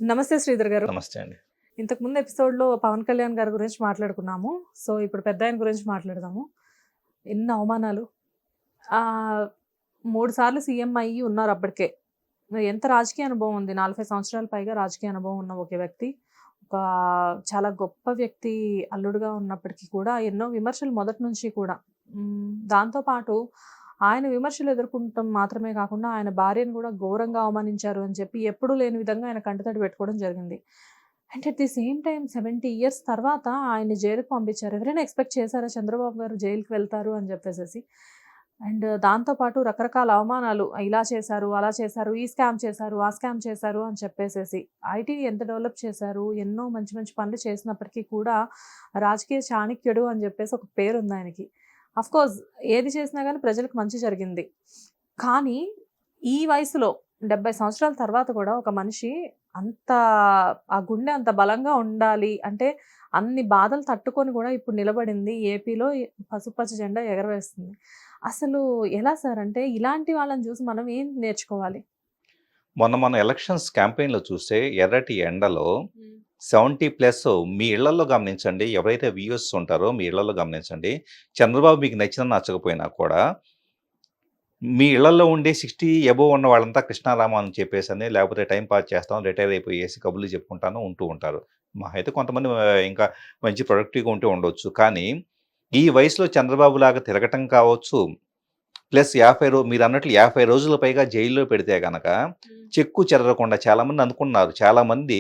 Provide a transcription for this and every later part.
నమస్తే శ్రీధర్ గారు. నమస్తే అండి. ఇంతకుముందు ఎపిసోడ్‌లో పవన్ కళ్యాణ్ గారి గురించి మాట్లాడుకున్నాము. సో, ఇప్పుడు పెద్దాయన గురించి మాట్లాడదాము. ఎన్ని అవమానాలు. ఆహ్, 3 సార్లు సీఎం అయ్యి ఉన్నారు అప్పటికే. మరి ఎంత రాజకీయ అనుభవం ఉంది. 40 సంవత్సరాల పైగా రాజకీయ అనుభవం ఉన్న ఒక వ్యక్తి. ఒక చాలా గొప్ప వ్యక్తి అల్లుడుగా ఉన్నప్పటికీ కూడా ఎన్నో విమర్శలు మొదటి నుంచి కూడా. దాంతో పాటు ఆయన విమర్శలు ఎదుర్కొనటం మాత్రమే కాకుండా ఆయన భార్యను కూడా ఘోరంగా అవమానించారు అని చెప్పి ఎప్పుడూ లేని విధంగా ఆయన కంటతడి పెట్టుకోవడం జరిగింది. And at the same time 70 years తర్వాత ఆయన్ని జైలుకి పంపించారు. ఎవరైనా ఎక్స్‌పెక్ట్ చేశారా చంద్రబాబు గారు జైలుకి వెళ్తారు అని చెప్పేసేసి? అండ్ దాంతో పాటు రకరకాల అవమానాలు ఇలా చేశారు, అలా చేశారు, ఈ స్కామ్ చేశారు, ఆ స్కామ్ చేశారు అని చెప్పేసేసి. ఐటీ ఎంత డెవలప్ చేశారు, ఎన్నో మంచి మంచి పనులు చేసినప్పటికీ కూడా రాజకీయ చాణక్యుడు అని చెప్పేసి ఒక పేరుంది ఆయనకి. అఫ్‌కోర్స్ ఏది చేసినా గానీ ప్రజలకు మంచి జరిగింది. కానీ ఈ వయసులో 70 సంవత్సరాల తర్వాత కూడా ఒక మనిషి అంత ఆ గుండె అంత బలంగా ఉండాలి అంటే అన్ని బాధలు తట్టుకొని కూడా ఇప్పుడు నిలబడింది ఏపీలో పసుపచ్చ జెండా ఎగరవేస్తుంది. అసలు ఎలా సార్? అంటే ఇలాంటి వాళ్ళని చూసి మనం ఏం నేర్చుకోవాలి? మొన్న మన ఎలక్షన్స్ క్యాంపెయిన్‌లో చూస్తే ఎర్రటి ఎండలో 70+ మీ ఇళ్లల్లో గమనించండి. ఎవరైతే వ్యూయర్స్ ఉంటారో మీ ఇళ్లల్లో గమనించండి. చంద్రబాబు మీకు నచ్చినా నచ్చకపోయినా కూడా మీ ఇళ్లల్లో ఉండే 60 అబోవ్ ఉన్న వాళ్ళంతా కృష్ణారామ అని చెప్పేసని లేకపోతే టైం పాస్ చేస్తాం, రిటైర్ అయిపోయేసి కబుర్లు చెప్పుకుంటాను ఉంటూ ఉంటారు. మహా అయితే కొంతమంది ఇంకా మంచి ప్రొడక్టివ్‌గా ఉంటే ఉండొచ్చు. కానీ ఈ వయసులో చంద్రబాబులాగా తిరగటం కావచ్చు, ప్లస్ 50 మీరన్నట్లు 50 రోజుల పైగా జైల్లో పెడితే గనక చెక్కు చెదరకుండా చాలామంది అనుకున్నారు. చాలామంది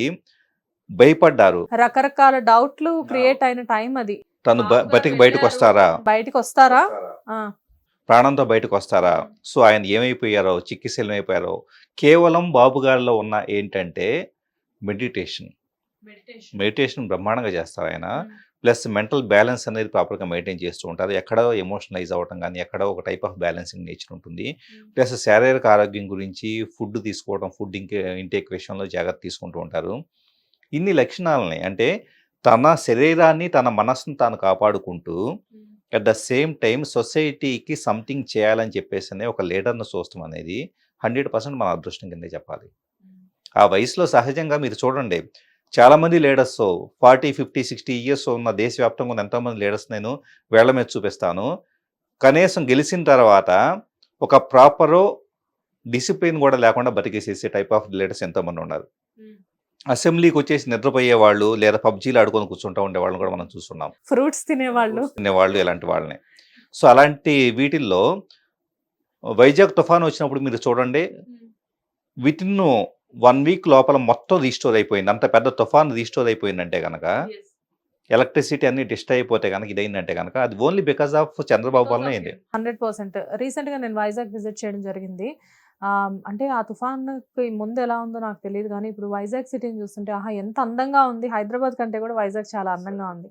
భయపడ్డారు. రకరకాల డౌట్లు క్రియేట్ అయిన టైం అది. తను బతికి బయటకొస్తారా? బయటికొస్తారా? ఆ! ప్రాణంతో బయటకొస్తారా? సో, ఆయన ఏమైపోయారో, చిక్కిశల్యమైపోయారో, కేవలం బాబుగారిలో ఉన్న ఏంటంటే మెడిటేషన్. మెడిటేషన్ బ్రహ్మాండంగా చేస్తారాయన. ప్లస్ మెంటల్ బ్యాలెన్స్ అనేది ప్రాపర్‌గా మెయింటైన్ చేస్తూ ఉంటారు. ఎక్కడో ఎమోషనలైజ్ అవ్వటం గానీ, ఎక్కడో ఒక టైప్ ఆఫ్ బ్యాలెన్సింగ్ నేచర్ ఉంటుంది. ప్లస్ శారీరక ఆరోగ్యం గురించి ఫుడ్ తీసుకోవడం, ఫుడ్ ఇంటేక్ విషయంలో జాగ్రత్త తీసుకుంటూ ఉంటారు. ఇన్ని లక్షణాలని అంటే తన శరీరాన్ని, తన మనస్సును తాను కాపాడుకుంటూ అట్ ద సేమ్ టైమ్ సొసైటీకి సంథింగ్ చేయాలని చెప్పేసనే ఒక లీడర్‌ని చూస్తాం అనేది 100% మన అదృష్టం కిందే చెప్పాలి. ఆ వయసులో సహజంగా మీరు చూడండి. చాలామంది లీడర్స్ 40, 50, 60 ఇయర్స్ ఉన్న దేశవ్యాప్తంగా ఉన్న ఎంతోమంది లీడర్స్ నేను వేళ్ల మీద చూపిస్తాను. కనీసం గెలిచిన తర్వాత ఒక ప్రాపరు డిసిప్లిన్ కూడా లేకుండా బతికేసేసే టైప్ ఆఫ్ లీడర్స్ ఎంతోమంది ఉన్నారు. అసెంబ్లీకి వచ్చేసి నిద్రపోయేవాళ్ళు లేదా పబ్జీలు ఆడుకొని కూర్చుంటూ ఉండేవాళ్ళని కూడా మనం చూస్తున్నాం. ఫ్రూట్స్ తినేవాళ్ళు ఇలాంటి వాళ్ళని. సో, అలాంటి వీటిల్లో వైజాగ్ తుఫాను వచ్చినప్పుడు మీరు చూడండి. వితిన్ 1 వీక్ లోపల మొత్తం రీస్టోర్ అయిపోయింది. అంత పెద్ద తుఫాను రీస్టోర్ అయిపోయిందంటే గనక, ఎలక్ట్రిసిటీ అన్ని డిస్ట్రాయ్ అయిపోతే గనక ఇదైందంటే గనక అది ఓన్లీ బికాస్ ఆఫ్ చంద్రబాబు వల్లనే అయింది. 100%. రీసెంట్‌గా నేను వైజాగ్ విజిట్ చేయడం జరిగింది. అంటే ఆ తుఫాన్‌కి ముందు ఎలా ఉందో నాకు తెలీదు గానీ, ఇప్పుడు వైజాగ్ సిటీని చూస్తుంటే ఆహా! ఎంత అందంగా ఉంది. హైదరాబాద్ కంటే కూడా వైజాగ్ చాలా అందంగా ఉంది.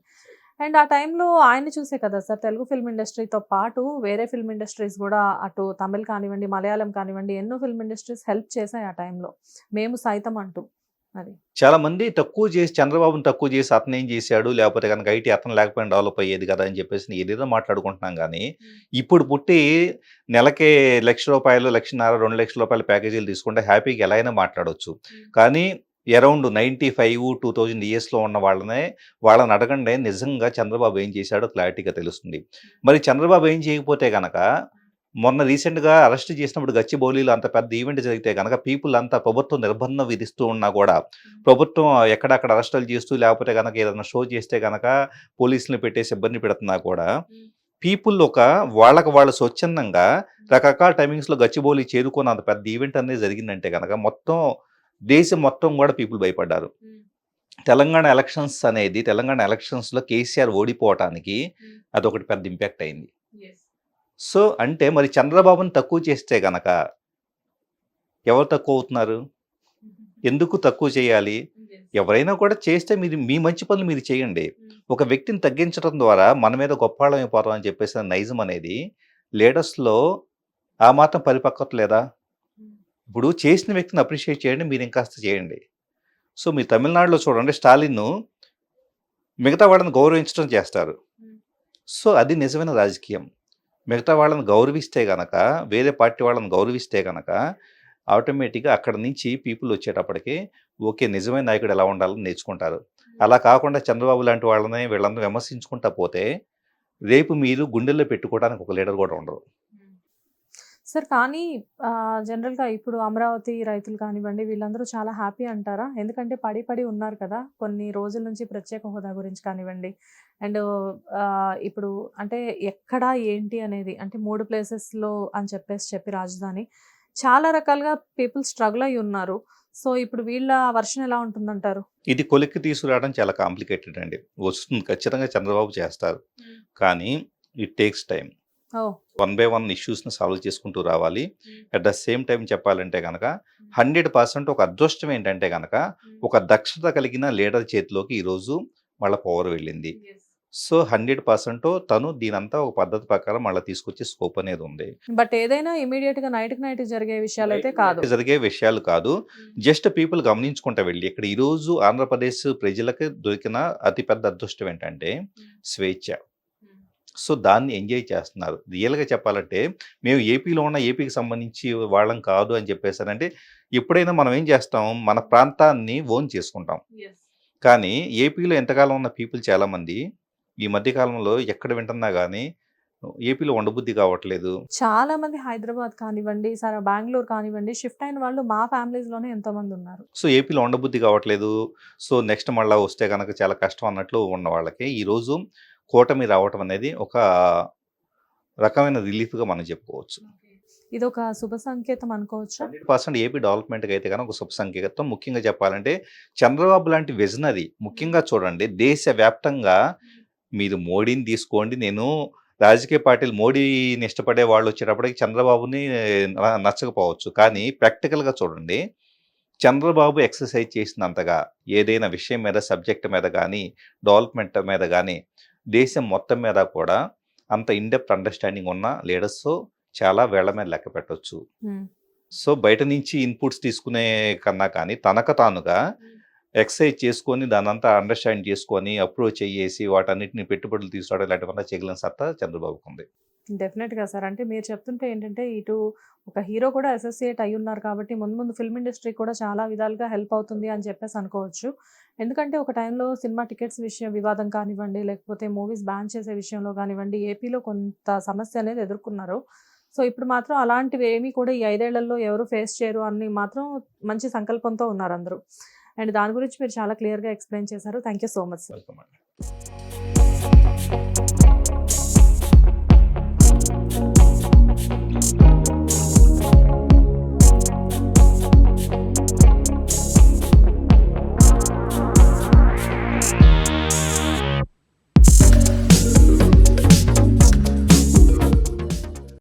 అండ్ ఆ టైంలో ఆయన్ని చూసే కదా సార్ తెలుగు ఫిల్మ్ ఇండస్ట్రీతో పాటు వేరే ఫిల్మ్ ఇండస్ట్రీస్ గూడా అటు తమిళ్ కానివ్వండి, మలయాళం కానివ్వండి ఎన్నో ఫిల్మ్ ఇండస్ట్రీస్ హెల్ప్ చేశాయి ఆ టైంలో. మేము సైతం అంటూ. అది. చాలామంది తక్కువ చేసి చంద్రబాబుని తక్కువ చేసి అతనేం చేశాడు, లేకపోతే గనక ఐటీ అతను లేకపోయినా డెవలప్ అయ్యేది కదా అని చెప్పేసి ఏదేదో మాట్లాడుకుంటున్నాం గానీ, ఇప్పుడు పుట్టి నెలకి రూ. 1,00,000, 1,50,000, 2,00,000 ప్యాకేజీలు తీసుకుంటే హ్యాపీగా ఎలా అయినా మాట్లాడొచ్చు. కానీ అరౌండ్ 95, 2000 ఇయర్స్‌లో ఉన్న వాళ్ళని అడగండి నిజంగా చంద్రబాబు ఏం చేశాడో క్లారిటీగా తెలుస్తుంది. మరి చంద్రబాబు ఏం చేయకపోతే గనక మొన్న రీసెంట్‌గా అరెస్ట్ చేసినప్పుడు గచ్చిబౌలిలో అంత పెద్ద ఈవెంట్ జరిగితే గనక పీపుల్ అంతా ప్రభుత్వం నిర్బంధం విధిస్తూ ఉన్నా కూడా, ప్రభుత్వం ఎక్కడక్కడ అరెస్టులు చేస్తూ లేకపోతే గనక ఏదైనా షో చేస్తే గనక పోలీసుల్ని పెట్టేసి ఇబ్బంది పెడుతున్నా కూడా, పీపుల్ వాళ్ళకి వాళ్ళు స్వచ్ఛందంగా రకరకాల టైమింగ్స్‌లో గచ్చిబౌలి చేరుకొని అంత పెద్ద ఈవెంట్ అనేది జరిగిందంటే గనక మొత్తం దేశం మొత్తం కూడా పీపుల్ భయపడ్డారు. తెలంగాణ ఎలక్షన్స్‌లో కేసీఆర్ ఓడిపోవటానికి అదొకటి పెద్ద ఇంపాక్ట్ అయింది. సో, అంటే మరి చంద్రబాబుని తక్కువ చేస్తే గనక ఎవరు తక్కువ అవుతున్నారు? ఎందుకు తక్కువ చేయాలి? ఎవరైనా కూడా చేస్తే మీ మంచి పనులు మీరు చేయండి. ఒక వ్యక్తిని తగ్గించడం ద్వారా మన మీద గొప్పాళ్ళం అయిపోతాం అని చెప్పేసి నైజం అనేది లీడర్స్‌లో ఆ మాత్రం పరిపక్వత లేదా? ఇప్పుడు చేసిన వ్యక్తిని అప్రిషియేట్ చేయండి. మీరు ఇంకాస్త చేయండి. సో, మీరు తమిళనాడులో చూడండి స్టాలిన్‌ను మిగతా వాళ్ళని గౌరవించడం చేస్తారు. సో, అది నిజమైన రాజకీయం. మిగతా వాళ్ళని గౌరవిస్తే గనక, వేరే పార్టీ వాళ్ళని గౌరవిస్తే గనక ఆటోమేటిక్‌గా అక్కడి నుంచి పీపుల్ వచ్చేటప్పటికి ఓకే. నిజమైన నాయకుడు ఎలా ఉండాలని నేర్చుకుంటారు. అలా కాకుండా చంద్రబాబు లాంటి వాళ్ళని వీళ్ళందరూ విమర్శించుకుంటా పోతే రేపు మీరు గుండెల్లో పెట్టుకోవడానికి ఒక లీడర్ కూడా ఉండరు. సార్ కానీ జనరల్‌గా ఇప్పుడు అమరావతి రైతులు కానివ్వండి, వీళ్ళందరూ చాలా హ్యాపీ అంటారా? ఎందుకంటే పడి, పడి ఉన్నారు కదా! కొన్ని రోజుల నుంచి ప్రత్యేక హోదా గురించి కానివ్వండి. అండ్ ఇప్పుడు అంటే ఎక్కడ, ఏంటి అనేది అంటే 3 ప్లేసెస్‌లో అని చెప్పి రాజధాని. చాలా రకాలుగా పీపుల్ స్ట్రగుల్ అయ్యి ఉన్నారు. సో, ఇప్పుడు వీళ్ళ వర్షన్ ఎలా ఉంటుందంటారు? ఇది కొలిక్కి తీసుకురావడం చాలా కాంప్లికేటెడ్ అండి. వస్తుంది ఖచ్చితంగా చంద్రబాబు చేస్తారు. కానీ it takes time. Oh! One by one ఇష్యూస్‌ని సాల్వ్ చేసుకుంటూ రావాలి. అట్ ద సేమ్ టైమ్ చెప్పాలంటే గనక 100% ఒక అదృష్టం ఏంటంటే గనక ఒక దక్షత కలిగిన లీడర్ చేతిలోకి ఈరోజు వాళ్ళ పవర్ వెళ్ళింది. సో, 100% తను దీనంతా ఒక పద్ధతి ప్రకారం మళ్ళా తీసుకొచ్చే స్కోప్ అనేది ఉంది. బట్ ఏదైనా ఇమ్మీడియేట్‌గా నైట్‌కి నైట్ జరిగే విషయాలైతే కాదు. జరిగే విషయాలు కాదు. జస్ట్ పీపుల్ గమనించుకుంటా వెళ్ళి ఇక్కడ ఈరోజు ఆంధ్రప్రదేశ్ ప్రజలకి దొరికిన అతి పెద్ద అదృష్టం ఏంటంటే స్వేచ్ఛ. సో, దాన్ని ఎంజాయ్ చేస్తున్నారు. రియల్‌గా చెప్పాలంటే మేము ఏపీలో ఉన్న ఏపీకి సంబంధించి వాళ్ళం కాదు అని చెప్పేసానంటే ఎప్పుడైనా మనం ఏం చేస్తాం మన ప్రాంతాన్ని ఓన్ చేసుకుంటాం. కానీ ఏపీలో ఎంతకాలం ఉన్న పీపుల్ చాలామంది ఈ మధ్య కాలంలో ఎక్కడ వింటున్నా గానీ ఏపీలో ఉండబుద్ధి కావట్లేదు. చాలా మంది హైదరాబాద్ కానివ్వండి, బెంగుళూరు కానివ్వండి షిఫ్ట్ అయిన వాళ్ళు మా ఫ్యామిలీస్‌లోనే ఎంతోమంది ఉన్నారు. సో, ఏపీలో ఉండబుద్ధి కావట్లేదు. సో, నెక్స్ట్ మళ్ళా వస్తే గనక చాలా కష్టం అన్నట్లు ఉన్న వాళ్ళకి ఈరోజు కూటమి రావటం అనేది ఒక రకమైన రిలీఫ్‌గా మనం చెప్పుకోవచ్చు. ఇదొక శుభ సంకేతం అనుకోవచ్చా? 100% ఏపీ డెవలప్‌మెంట్‌కి అయితే గనక ఒక శుభ సంకేతం. ముఖ్యంగా చెప్పాలంటే చంద్రబాబు లాంటి విజనరీ ముఖ్యంగా చూడండి దేశవ్యాప్తంగా మీరు మోడీని తీసుకోండి. నేను రాజకీయ పార్టీలు మోడీని ఇష్టపడే వాళ్ళు వచ్చేటప్పటికి చంద్రబాబుని నచ్చకపోవచ్చు. కానీ ప్రాక్టికల్‌గా చూడండి. చంద్రబాబు ఎక్సర్సైజ్ చేసినంతగా ఏదైనా విషయం మీద సబ్జెక్ట్ మీద గానీ, డెవలప్‌మెంట్ మీద గానీ, దేశం మొత్తం మీద కూడా అంత ఇన్ డెప్త్ అండర్‌స్టాండింగ్ ఉన్న లీడర్స్ చాలా వేళ్ల మీద లెక్క పెట్టొచ్చు. సో, బయట నుంచి ఇన్‌పుట్స్ తీసుకునే కన్నా కానీ తనకు తానుగా ఎక్సర్సైజ్ చేసుకొని దాన్నంతా అండర్‌స్టాండ్ చేసుకొని అప్రోచ్ అయ్యేసి వాటన్నిటిని పెట్టుబడులు తీసుకురావడం ఇలాంటివన్నీ చేయగలిగిన సత్తా చంద్రబాబుకుంది. డెఫినెట్‌గా సార్. అంటే మీరు చెప్తుంటే ఏంటంటే ఇటు ఒక హీరో కూడా అసోసియేట్ అయ్యున్నారు కాబట్టి ముందు ముందు ఫిల్మ్ ఇండస్ట్రీకి కూడా చాలా విధాలుగా హెల్ప్ అవుతుంది అని చెప్పేసి అనుకోవచ్చు. ఎందుకంటే ఒక టైంలో సినిమా టికెట్స్ వివాదం కానివ్వండి, లేకపోతే మూవీస్ బ్యాన్ చేసే విషయంలో కానివ్వండి, ఏపీలో కొంత సమస్య అనేది ఎదుర్కొన్నారు. సో, ఇప్పుడు మాత్రం అలాంటివి ఏమీ కూడా ఈ 5 ఏళ్లలో ఎవరు ఫేస్ చేయరు అని మాత్రం మంచి సంకల్పంతో ఉన్నారు అందరూ. అండ్ దాని గురించి మీరు చాలా క్లియర్‌గా ఎక్స్‌ప్లెయిన్ చేశారు. Thank you so much sir. Welcome అండి.